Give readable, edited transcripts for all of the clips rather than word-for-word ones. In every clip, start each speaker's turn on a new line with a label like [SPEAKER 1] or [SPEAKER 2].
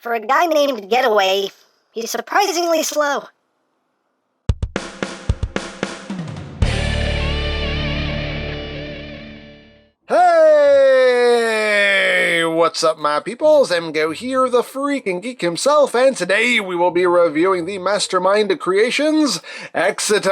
[SPEAKER 1] For a guy named Getaway, he's surprisingly slow.
[SPEAKER 2] Hey! What's up, my peoples? EmGo here, the freaking geek himself, and today we will be reviewing the Mastermind Creations EXITUS.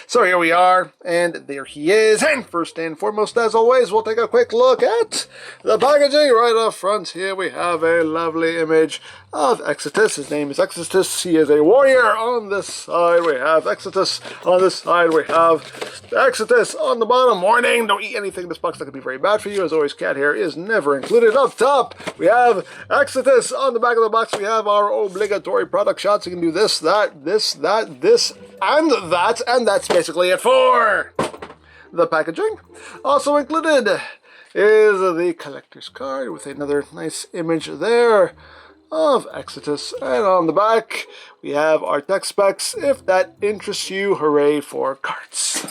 [SPEAKER 2] So here we are, and there he is. And first and foremost, as always, we'll take a quick look at the packaging. Right up front here, we have a lovely image of EXITUS. His name is EXITUS. He is a warrior. On this side, we have EXITUS. On this side, we have EXITUS. On the bottom, warning, don't eat anything in this box that could be very bad for you. As always, cat hair is never included. Up top, we have EXITUS. On the back of the box, we have our obligatory product shots. You can do this, that, this, that, this, and that, and that's basically it for the packaging. Also included is the collector's card with another nice image there of EXITUS, and on the back we have our tech specs. If that interests you, hooray for cards.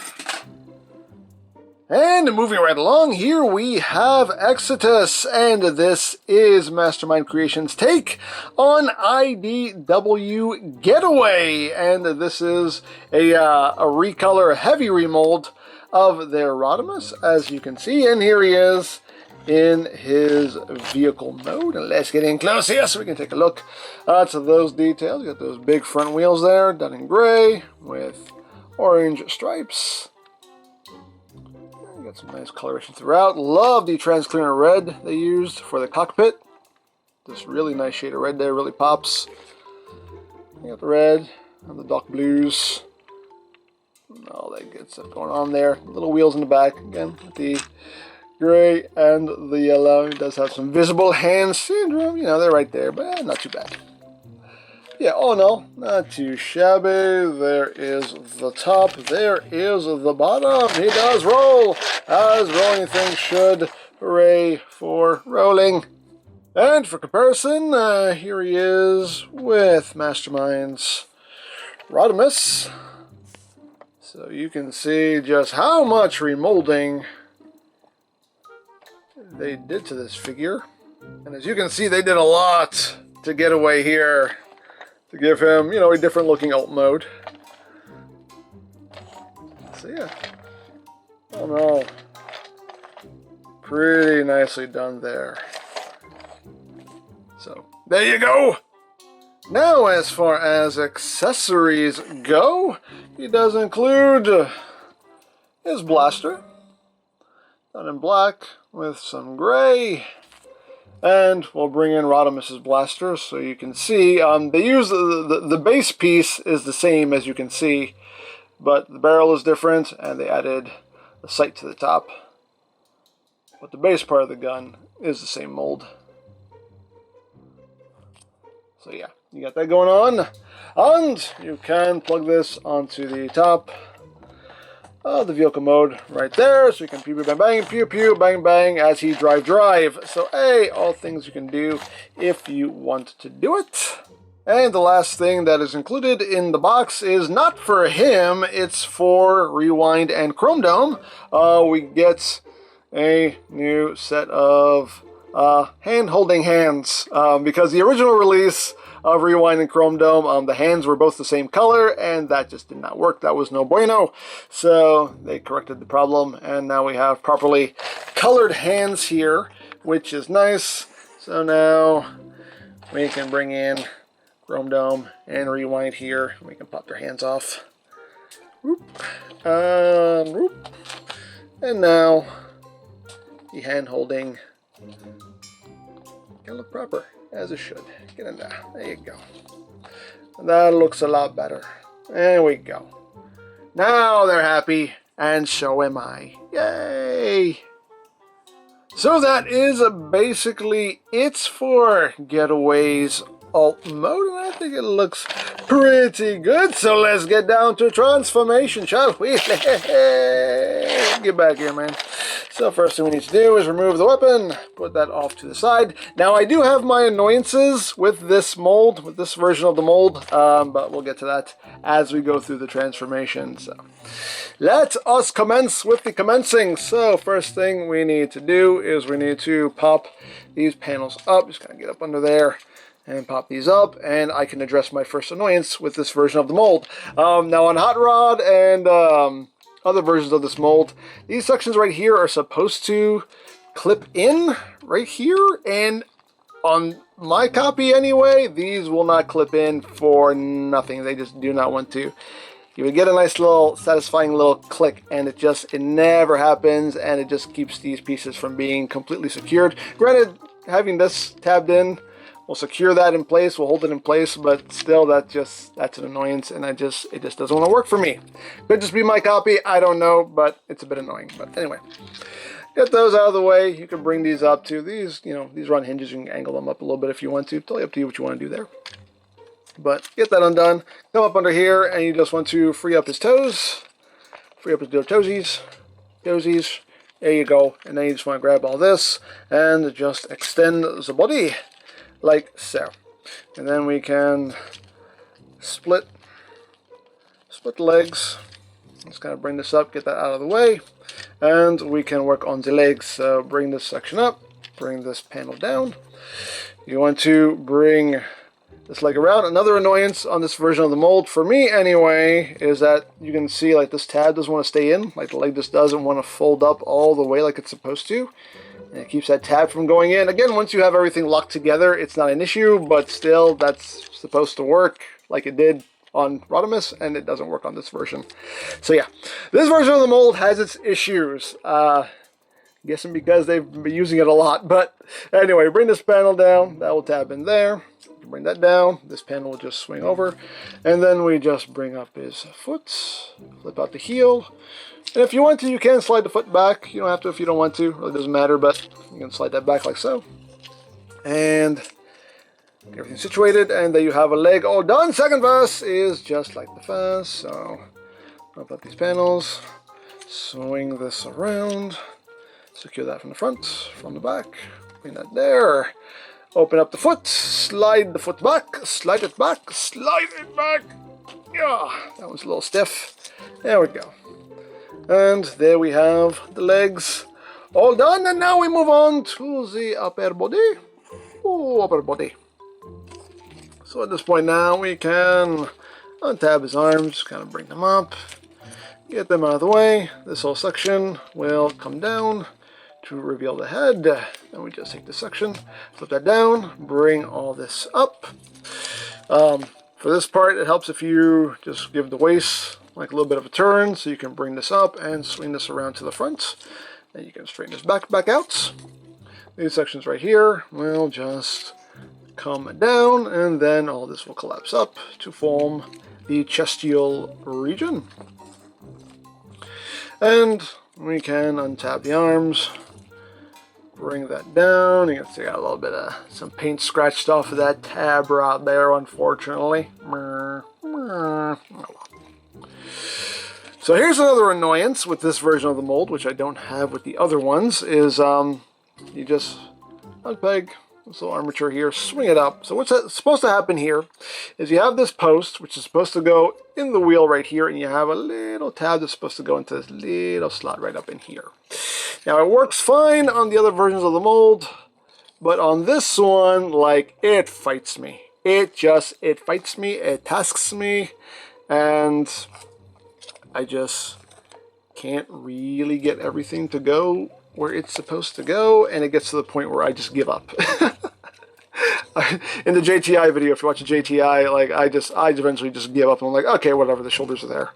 [SPEAKER 2] And moving right along, here we have EXITUS, and this is Mastermind Creations' take on IDW Getaway, and this is a recolor, heavy remold of their Rodimus, as you can see, and here he is in his vehicle mode. And let's get in close here so we can take a look at those details. You got those big front wheels there, done in gray with orange stripes. You got some nice coloration throughout. Love the transparent red they used for the cockpit. This really nice shade of red there, really pops. You got the red and the dark blues. All that good stuff going on there. Little wheels in the back again with the gray and the yellow. It does have some visible hand syndrome. You know, they're right there, but not too bad. Yeah, oh no, not too shabby. There is the top. There is the bottom. He does roll, as rolling things should. Hooray for rolling. And for comparison, here he is with Mastermind's Rodimus. So you can see just how much remolding they did to this figure. And as you can see, they did a lot to Getaway here to give him, you know, a different looking alt mode. So yeah. Oh no. Pretty nicely done there. So there you go. Now, as far as accessories go, he does include his blaster, done in black with some gray, and we'll bring in Rodimus's blaster so you can see. They use the base piece is the same, as you can see, but the barrel is different, and they added a sight to the top. But the base part of the gun is the same mold. So yeah, you got that going on, and you can plug this onto the top of the vehicle mode right there, so you can pew pew bang bang, pew pew bang bang as he drive. So hey, all things you can do if you want to do it. And the last thing that is included in the box is not for him, it's for Rewind and Chrome Dome. We get a new set of hand-holding hands, because the original release of Rewind and Chrome Dome, the hands were both the same color, and that just did not work. That was no bueno. So they corrected the problem, and now we have properly colored hands here, which is nice. So now we can bring in Chrome Dome and Rewind here. We can pop their hands off. Whoop. Whoop. And now the hand holding can look proper, as it should. Get in there. There you go. That looks a lot better. There we go. Now they're happy, and so am I. Yay! So that is basically it for Getaway's alt mode, and I think it looks pretty good. So let's get down to transformation, shall we? Get back here, man. So first thing we need to do is remove the weapon, put that off to the side. Now I do have my annoyances with this mold, with this version of the mold, but we'll get to that as we go through the transformation. So let us commence with the commencing. So first thing we need to do is we need to pop these panels up. Just kind of get up under there and pop these up, and I can address my first annoyance with this version of the mold. Now on Hot Rod and other versions of this mold, these sections right here are supposed to clip in right here, and on my copy anyway, these will not clip in for nothing. They just do not want to. You would get a nice little satisfying little click, and it never happens, and it just keeps these pieces from being completely secured. Granted, having this tabbed in will secure that in place, will hold it in place, but still that's an annoyance, and it just doesn't want to work for me. Could just be my copy, I don't know, but it's a bit annoying. But anyway, get those out of the way. You can bring these up to these, these run hinges. You can angle them up a little bit if you want to. Totally up to you what you want to do there. But get that undone. Come up under here, and you just want to free up his toes, free up his toesies. There you go. And then you just want to grab all this and just extend the body like so. And then we can split the legs. Let's kind of bring this up, get that out of the way, and we can work on the legs. So bring this section up, bring this panel down. You want to bring this leg around. Another annoyance on this version of the mold, for me anyway, is that you can see like this tab doesn't want to stay in, like the leg just doesn't want to fold up all the way like it's supposed to. And it keeps that tab from going in. Again, once you have everything locked together, it's not an issue, but still, that's supposed to work like it did on Rodimus, and it doesn't work on this version. So yeah, this version of the mold has its issues. Guessing because they've been using it a lot. But anyway, bring this panel down. That will tab in there. Bring that down. This panel will just swing over. And then we just bring up his foot. Flip out the heel. And if you want to, you can slide the foot back. You don't have to if you don't want to. It really doesn't matter, but you can slide that back like so. And get everything situated, and there you have a leg all done. Second verse is just like the first. So open up these panels. Swing this around. Secure that from the front, from the back. Bring that there. Open up the foot. Slide the foot back. Slide it back. Slide it back. Yeah, that one's a little stiff. There we go. And there we have the legs all done. And now we move on to the upper body. Oh, upper body. So at this point now we can untab his arms, kind of bring them up, get them out of the way. This whole section will come down to reveal the head. And we just take this section, flip that down, bring all this up. For this part, it helps if you just give the waist like a little bit of a turn, so you can bring this up and swing this around to the front. And you can straighten this back out. These sections right here will just come down, and then all this will collapse up to form the chestial region. And we can untab the arms, bring that down. You can see I got a little bit of some paint scratched off of that tab right there, unfortunately. So here's another annoyance with this version of the mold, which I don't have with the other ones, is you just unpeg this little armature here, swing it up. So what's supposed to happen here is you have this post, which is supposed to go in the wheel right here, and you have a little tab that's supposed to go into this little slot right up in here. Now it works fine on the other versions of the mold, but on this one, like, it fights me. It fights me, it tasks me, and I just can't really get everything to go where it's supposed to go, and it gets to the point where I just give up. In the JTI video, if you watch a JTI, like, I eventually just give up, and I'm like, okay, whatever, the shoulders are there.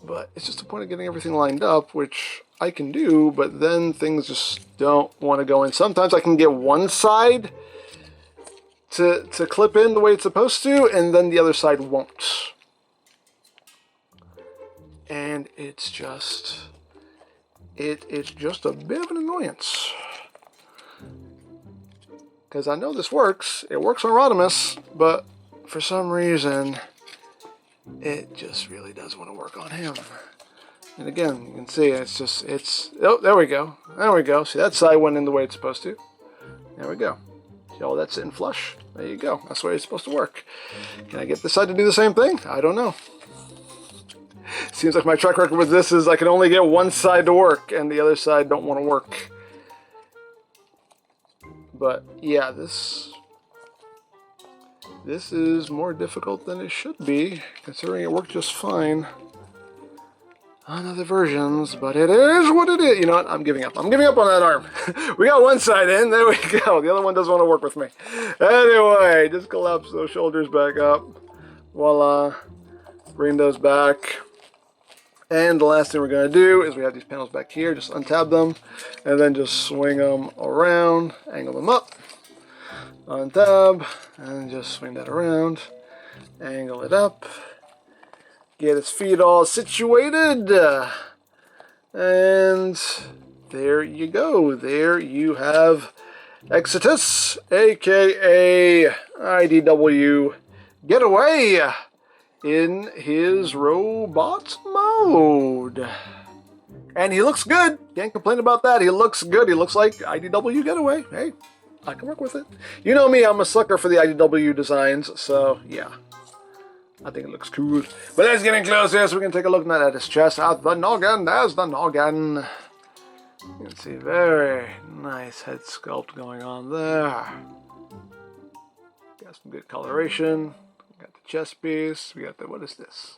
[SPEAKER 2] But it's just the point of getting everything lined up, which I can do, but then things just don't want to go in. Sometimes I can get one side to clip in the way it's supposed to, and then the other side won't. And it's just a bit of an annoyance. Because I know this works. It works on Rodimus, but for some reason, it just really does want to work on him. And again, you can see oh, there we go. There we go. See, that side went in the way it's supposed to. There we go. See all that sitting flush? There you go. That's the way it's supposed to work. Can I get this side to do the same thing? I don't know. Seems like my track record with this is I can only get one side to work and the other side don't want to work. But yeah, this is more difficult than it should be, considering it worked just fine on other versions, but it is what it is. You know what? I'm giving up. I'm giving up on that arm. We got one side in. There we go. The other one doesn't want to work with me. Anyway, just collapse those shoulders back up. Voila. Bring those back. And the last thing we're going to do is we have these panels back here. Just untab them and then just swing them around. Angle them up. Untab. And just swing that around. Angle it up. Get its feet all situated. And there you go. There you have EXITUS, aka IDW Getaway, in his robot mode. And he looks good. Can't complain about that. He looks good. He looks like IDW Getaway. Hey, I can work with it. You know me, I'm a sucker for the IDW designs, so yeah. I think it looks cool. But let's get in closer so we can take a look at his chest. At the noggin. There's the noggin. You can see very nice head sculpt going on there. Got some good coloration. Got the chest piece. We got the, what is this?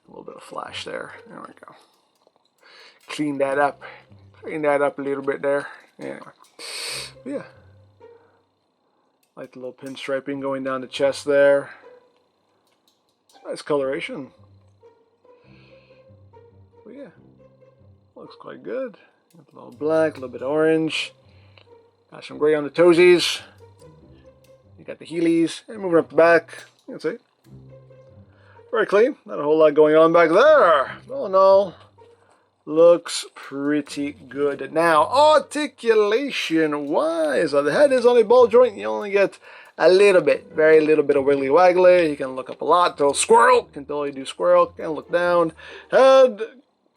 [SPEAKER 2] A little bit of flash there. There we go. Clean that up. Clean that up a little bit there. Anyway. Yeah. Like the little pinstriping going down the chest there. Nice coloration. But yeah, looks quite good. A little black, a little bit of orange. Got some gray on the toesies. You got the heelys. And moving up the back, you can see. Very clean. Not a whole lot going on back there. All in all, looks pretty good. Now, articulation-wise, the head is on a ball joint. You only get a little bit, very little bit of wiggly waggly. You can look up a lot. So squirrel, can totally do squirrel. Can look down. Head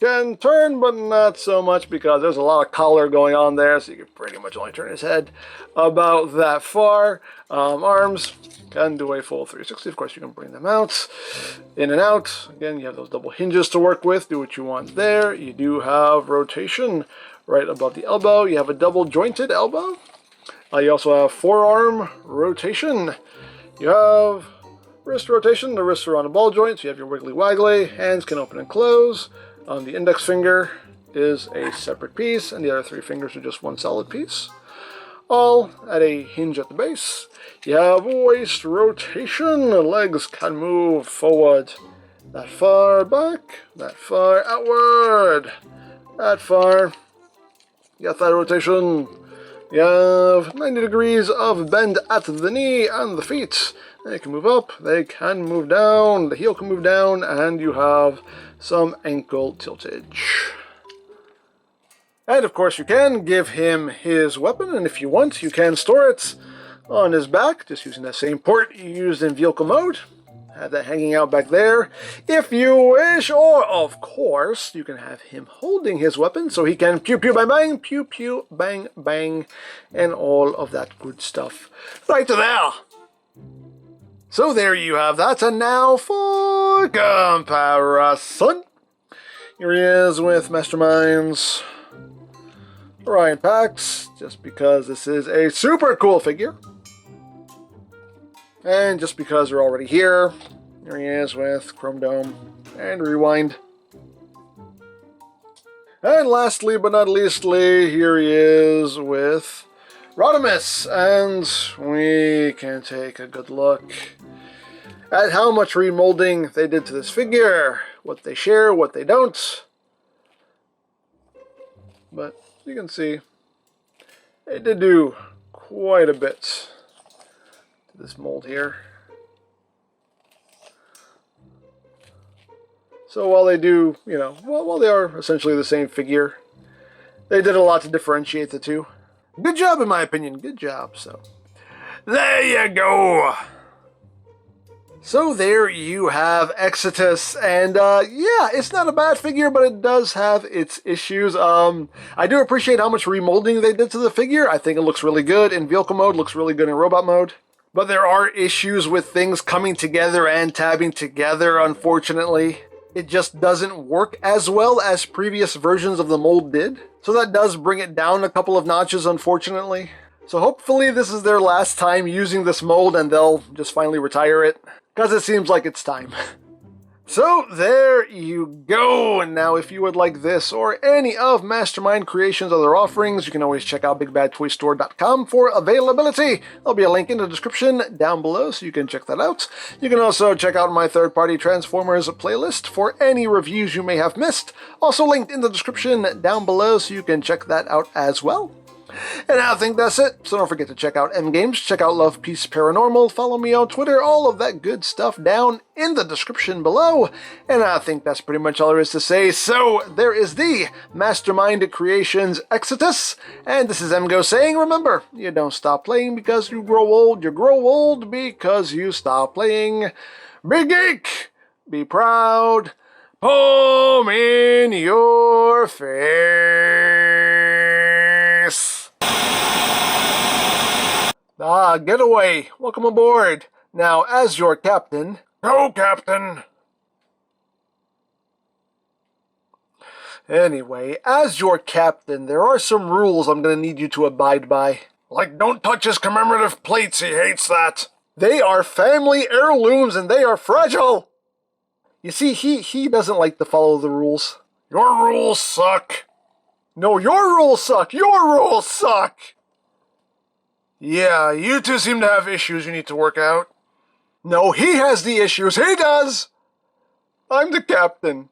[SPEAKER 2] can turn, but not so much because there's a lot of collar going on there. So you can pretty much only turn his head about that far. Arms can do a full 360. Of course, you can bring them out, in and out. Again, you have those double hinges to work with. Do what you want there. You do have rotation right above the elbow. You have a double jointed elbow. You also have forearm rotation. You have wrist rotation. The wrists are on a ball joint, so you have your wiggly waggly. Hands can open and close. The index finger is a separate piece, and the other three fingers are just one solid piece. All at a hinge at the base. You have waist rotation. The legs can move forward. That far back, that far outward, that far. You got thigh rotation. You have 90 degrees of bend at the knee and the feet. They can move up, they can move down, the heel can move down, and you have some ankle tiltage. And of course you can give him his weapon, and if you want, you can store it on his back, just using that same port you used in vehicle mode. Have that hanging out back there if you wish, or of course you can have him holding his weapon so he can pew pew bang bang, pew pew bang bang, and all of that good stuff right there. So there you have that, and now for comparison. Here he is with Mastermind's Orion Pax, just because this is a super cool figure. And just because we're already here, here he is with Chrome Dome and Rewind. And lastly but not leastly, here he is with Rodimus, and we can take a good look at how much remolding they did to this figure, what they share, what they don't. But you can see, they did do quite a bit to this mold here. So while they do, you know, while they are essentially the same figure, they did a lot to differentiate the two. Good job, in my opinion. Good job. So there you go. So there you have EXITUS, and yeah, it's not a bad figure, but it does have its issues. I do appreciate how much remolding they did to the figure. I think it looks really good in vehicle mode, looks really good in robot mode. But there are issues with things coming together and tabbing together, unfortunately. It just doesn't work as well as previous versions of the mold did. So that does bring it down a couple of notches, unfortunately. So hopefully this is their last time using this mold and they'll just finally retire it. Because it seems like it's time. So there you go. And now if you would like this or any of Mastermind Creations' other offerings, you can always check out BigBadToyStore.com for availability. There'll be a link in the description down below so you can check that out. You can also check out my third-party Transformers playlist for any reviews you may have missed. Also linked in the description down below so you can check that out as well. And I think that's it, so don't forget to check out EmGo's, check out Love Peace Paranormal, follow me on Twitter, all of that good stuff down in the description below. And I think that's pretty much all there is to say, so there is the Mastermind Creations EXITUS, and this is EmGo saying, remember, you don't stop playing because you grow old because you stop playing. Be geek, be proud, palm in your face. Getaway, welcome aboard. Now, as your captain... Go, Captain! Anyway, as your captain, there are some rules I'm going to need you to abide by. Like, don't touch his commemorative plates, he hates that. They are family heirlooms and they are fragile! You see, he doesn't like to follow the rules. Your rules suck. No, your rules suck! Your rules suck! Yeah, you two seem to have issues you need to work out. No, he has the issues. He does! I'm the captain.